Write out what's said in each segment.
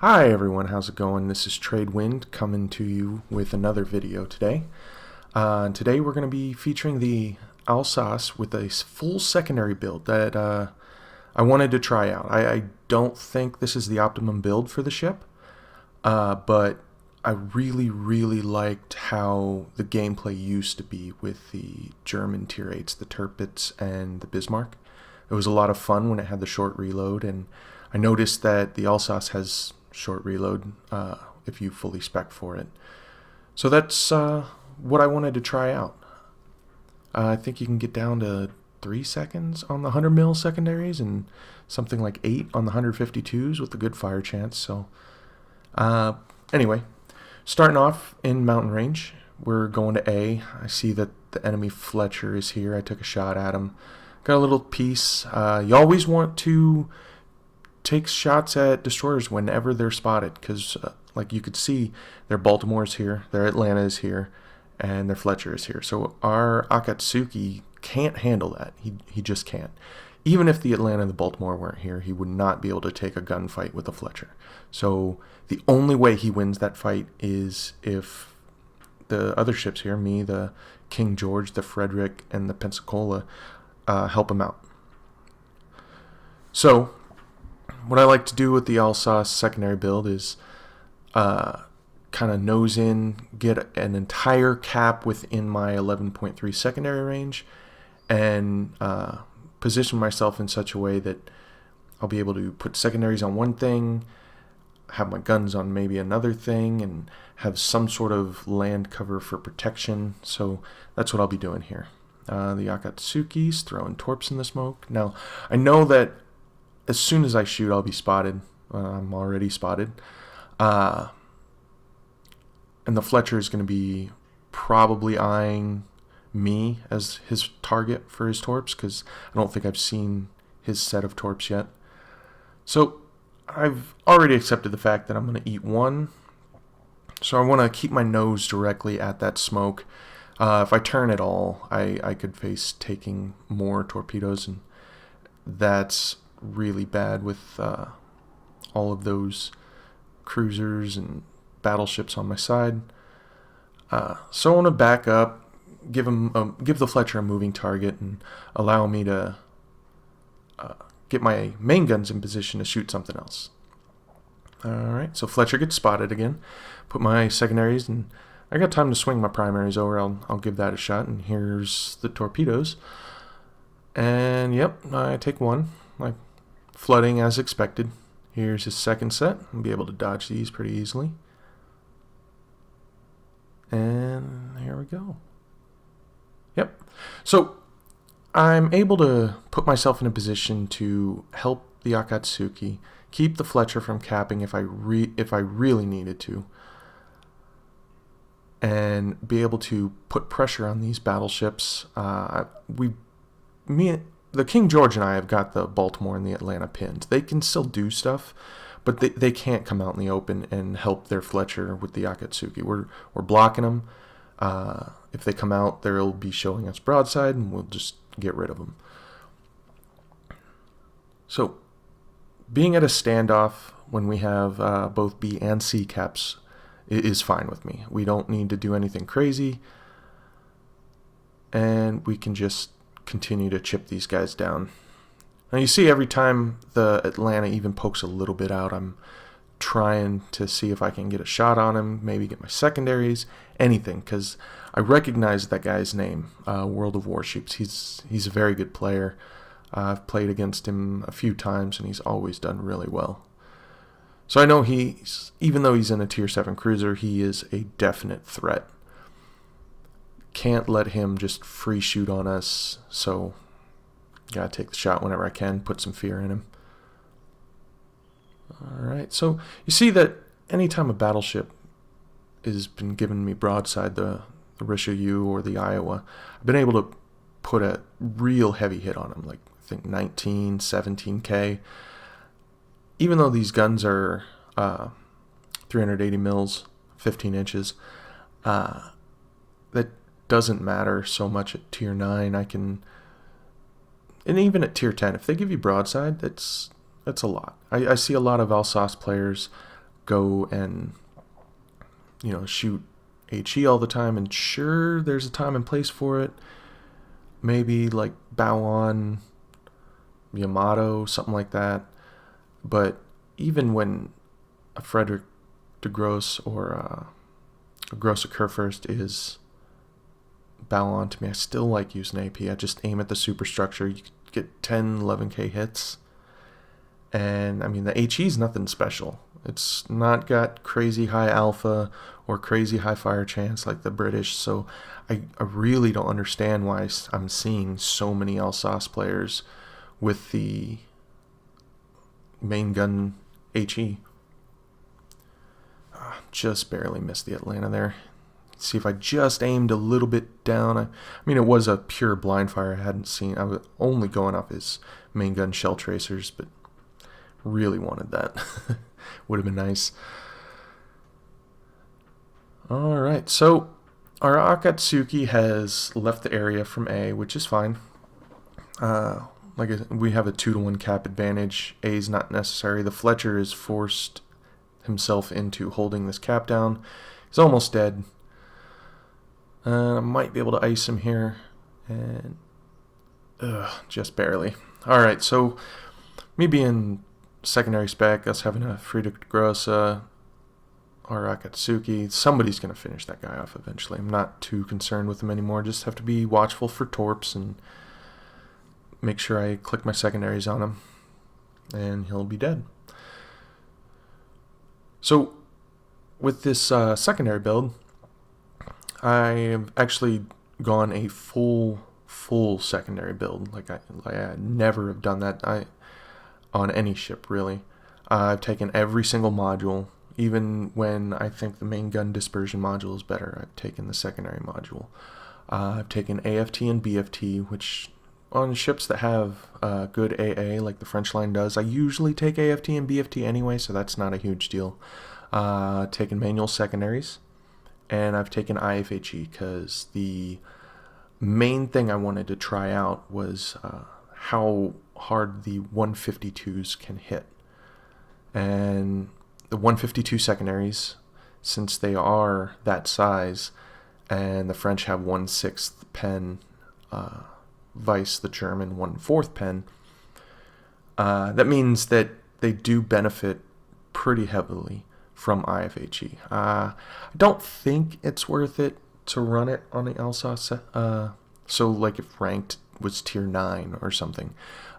Hi everyone, how's it going? This is Tradewind coming to you with another video today. Today we're going to be featuring the Alsace with a full secondary build that I wanted to try out. I don't think this is the optimum build for the ship, but I really liked how the gameplay used to be with the German Tier 8s, the Tirpitz and the Bismarck. It was a lot of fun when it had the short reload, and I noticed that the Alsace has short reload if you fully spec for it. So that's what I wanted to try out. I think you can get down to 3 seconds on the 100 mil secondaries and something like 8 on the 152s with a good fire chance. So anyway, starting off in mountain range, we're going to A. I see that the enemy Fletcher is here. I took a shot at him. Got a little piece. You always want to take shots at destroyers whenever they're spotted, because like you could see, their Baltimore's here, their Atlanta is here, and their Fletcher is here. So our Akatsuki can't handle that. He just can't. Even if the Atlanta and the Baltimore weren't here, he would not be able to take a gunfight with a Fletcher. So the only way he wins that fight is if the other ships here, me, the King George, the Frederick, and the Pensacola, help him out. So what I like to do with the Alsace secondary build is kind of nose in, get an entire cap within my 11.3 secondary range, and position myself in such a way that I'll be able to put secondaries on one thing, have my guns on maybe another thing, and have some sort of land cover for protection. So that's what I'll be doing here. The Akatsuki's throwing torps in the smoke. Now, I know that as soon as I shoot, I'll be spotted. I'm already spotted. And the Fletcher is going to be probably eyeing me as his target for his torps, because I don't think I've seen his set of torps yet. So I've already accepted the fact that I'm going to eat one. So I want to keep my nose directly at that smoke. If I turn at all, I could face taking more torpedoes, and that's really bad with all of those cruisers and battleships on my side. So I want to back up, give the Fletcher a moving target, and allow me to get my main guns in position to shoot something else. Alright, so Fletcher gets spotted again. Put my secondaries, and I got time to swing my primaries over. I'll give that a shot, and here's the torpedoes. And yep, I take one. Like flooding as expected. Here's his second set. I'll be able to dodge these pretty easily. And here we go. Yep. So I'm able to put myself in a position to help the Akatsuki, keep the Fletcher from capping if I really needed to, and be able to put pressure on these battleships. The King George and I have got the Baltimore and the Atlanta pinned. They can still do stuff, but they can't come out in the open and help their Fletcher with the Akatsuki. We're blocking them. If they come out, they'll be showing us broadside, and we'll just get rid of them. So being at a standoff when we have both B and C caps is fine with me. We don't need to do anything crazy, and we can just continue to chip these guys down. Now you see, every time the Atlanta even pokes a little bit out, I'm trying to see if I can get a shot on him, maybe get my secondaries, anything, because I recognize that guy's name, World of Warships. He's a very good player. I've played against him a few times, and he's always done really well. So I know even though he's in a Tier 7 cruiser, he is a definite threat. Can't let him just free shoot on us, so gotta take the shot whenever I can, put some fear in him. Alright, so you see that anytime a battleship has been giving me broadside, the Richelieu or the Iowa, I've been able to put a real heavy hit on them, like I think 19, 17K. Even though these guns are 380 mils, 15 inches, that doesn't matter so much at Tier 9. And even at Tier 10, if they give you broadside, that's a lot. I see a lot of Alsace players go and, shoot HE all the time. And sure, there's a time and place for it. Maybe like Bowon, Yamato, something like that. But even when a Frederick de Grosse or a Grosse Kurfürst is Bowon to me, I still like using AP. I just aim at the superstructure. You get 10, 11k hits. And, I mean, the HE is nothing special. It's not got crazy high alpha or crazy high fire chance like the British. So I really don't understand why I'm seeing so many Alsace players with the main gun HE. Just barely missed the Atlanta there. See if I just aimed a little bit down. I mean, it was a pure blind fire. I hadn't seen. I was only going off his main gun shell tracers, but really wanted that. Would have been nice. All right, so our Akatsuki has left the area from A, which is fine. We have a 2-to-1 cap advantage. A is not necessary. The Fletcher is forced himself into holding this cap down. He's almost dead. I might be able to ice him here, and just barely. All right, so me being secondary spec, us having a Friedrich Grosse or Akatsuki, somebody's going to finish that guy off eventually. I'm not too concerned with him anymore. Just have to be watchful for torps and make sure I click my secondaries on him, and he'll be dead. So with this secondary build, I have actually gone a full secondary build. I never have done that on any ship, really. I've taken every single module. Even when I think the main gun dispersion module is better, I've taken the secondary module. I've taken AFT and BFT, which on ships that have good AA, like the French line does, I usually take AFT and BFT anyway, so that's not a huge deal. Taken manual secondaries, and I've taken IFHE because the main thing I wanted to try out was how hard the 152s can hit. And the 152 secondaries, since they are that size, and the French have 1/6 pen, vice the German 1/4 pen, that means that they do benefit pretty heavily from IFHE. I don't think it's worth it to run it on the Alsace. So like if ranked was tier 9 or something,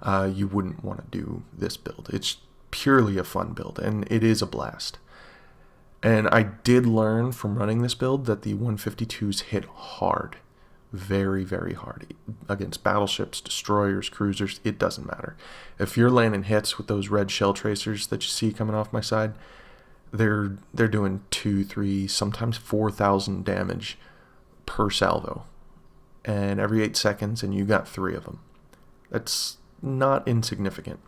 you wouldn't want to do this build. It's purely a fun build, and it is a blast. And I did learn from running this build that the 152s hit hard. Very, very hard. Against battleships, destroyers, cruisers, it doesn't matter. If you're landing hits with those red shell tracers that you see coming off my side, they're doing 2, 3, sometimes 4,000 damage per salvo. And every 8 seconds, and you got 3 of them. That's not insignificant.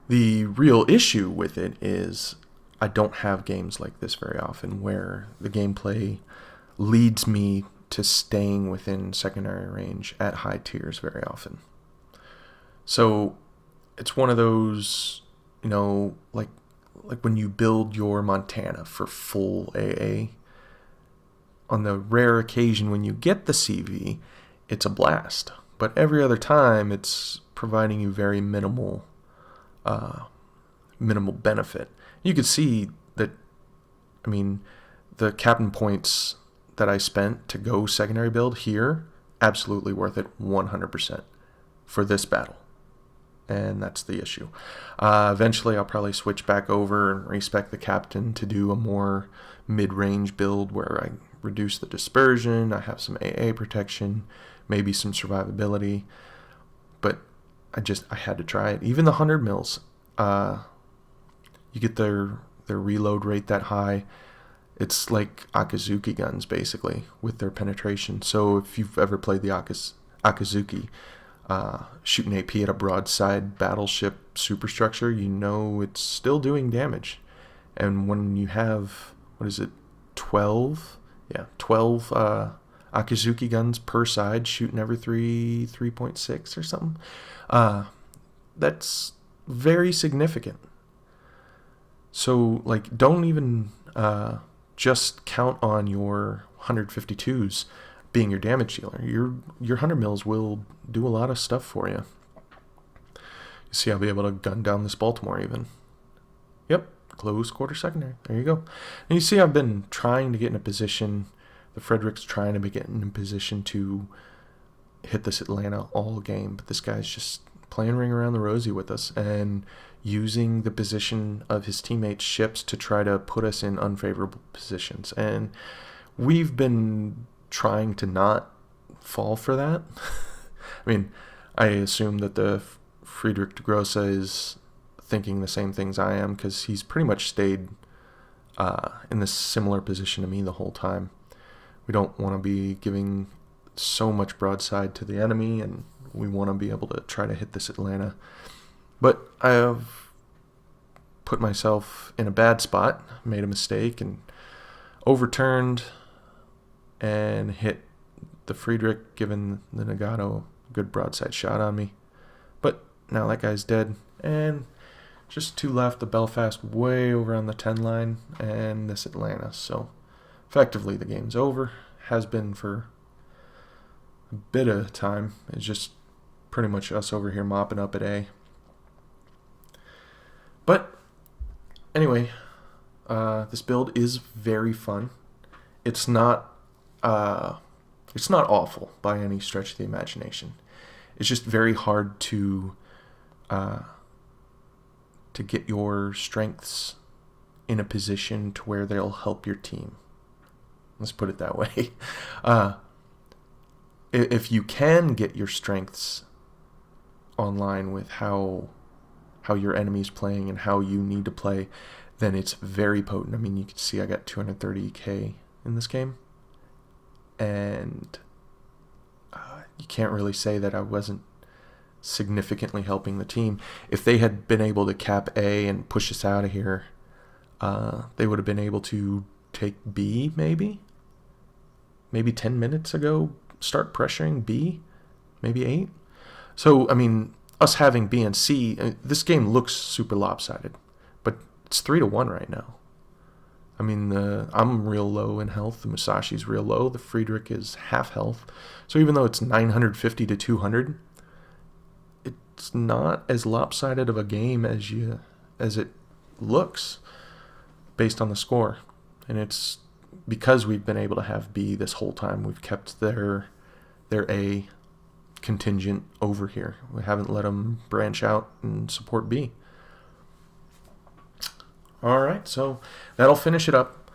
The real issue with it is I don't have games like this very often where the gameplay leads me to staying within secondary range at high tiers very often. So it's one of those, like when you build your Montana for full AA, on the rare occasion when you get the CV, it's a blast. But every other time, it's providing you very minimal benefit. You could see that, the captain points that I spent to go secondary build here, absolutely worth it 100% for this battle. And that's the issue. Eventually, I'll probably switch back over and respec the captain to do a more mid-range build where I reduce the dispersion, I have some AA protection, maybe some survivability. But I had to try it. Even the 100 mils, you get their reload rate that high. It's like Akazuki guns, basically, with their penetration. So if you've ever played the Akazuki, shooting AP at a broadside battleship superstructure, it's still doing damage. And when you have, 12? Yeah, 12 Akazuki guns per side, shooting every 3.6 or something. That's very significant. So, like, don't even just count on your 152s being your damage dealer. Your 100 mils will do a lot of stuff for you. You see, I'll be able to gun down this Baltimore even. Yep, close quarter secondary. There you go. And you see, I've been trying to get in a position. The Frederick's trying to get in a position to hit this Atlanta all game, but this guy's just playing ring around the rosy with us and using the position of his teammates' ships to try to put us in unfavorable positions. And we've been trying to not fall for that. I mean, I assume that the Friedrich de Grosse is thinking the same things I am, because he's pretty much stayed in this similar position to me the whole time. We don't want to be giving so much broadside to the enemy, and we want to be able to try to hit this Atlanta. But I have put myself in a bad spot, made a mistake, and overturned and hit the Friedrich, giving the Nagato a good broadside shot on me. But now that guy's dead, and just two left, the Belfast way over on the 10 line, and this Atlanta. So effectively the game's over. Has been for a bit of time. It's just pretty much us over here mopping up at A. But anyway, this build is very fun. It's not awful by any stretch of the imagination. It's just very hard to get your strengths in a position to where they'll help your team. Let's put it that way. If you can get your strengths online with how your enemy's playing and how you need to play, then it's very potent. I mean, you can see I got 230k in this game, and you can't really say that I wasn't significantly helping the team. If they had been able to cap A and push us out of here, they would have been able to take B, maybe 10 minutes ago, start pressuring B, maybe 8. So, I mean, us having B and C, this game looks super lopsided, but it's 3-1 right now. I mean, I'm real low in health. The Musashi's real low. The Friedrich is half health. So even though it's 950 to 200, it's not as lopsided of a game as it looks based on the score. And it's because we've been able to have B this whole time. We've kept their A contingent over here. We haven't let them branch out and support B. All right, so that'll finish it up.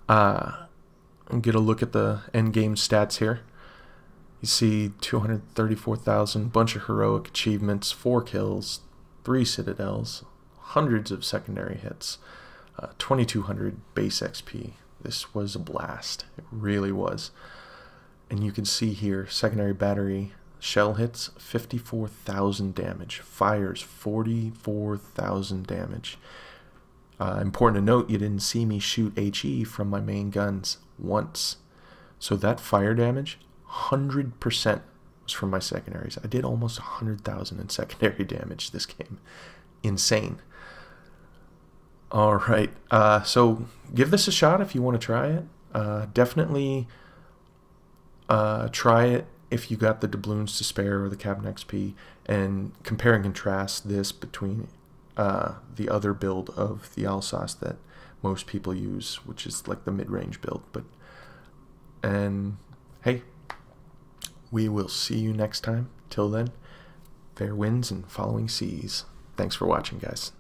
And get a look at the end game stats here. You see 234,000, bunch of heroic achievements, 4 kills, 3 citadels, hundreds of secondary hits, 2,200 base XP. This was a blast. It really was. And you can see here, secondary battery shell hits 54,000 damage, fires 44,000 damage. Important to note, you didn't see me shoot HE from my main guns once. So that fire damage, 100% was from my secondaries. I did almost 100,000 in secondary damage this game. Insane. All right, so give this a shot if you want to try it. Definitely try it if you got the doubloons to spare or the cabin XP, and compare and contrast this between the other build of the Alsace that most people use, which is like the mid-range build. And hey, we will see you next time. Till then, fair winds and following seas. Thanks for watching, guys.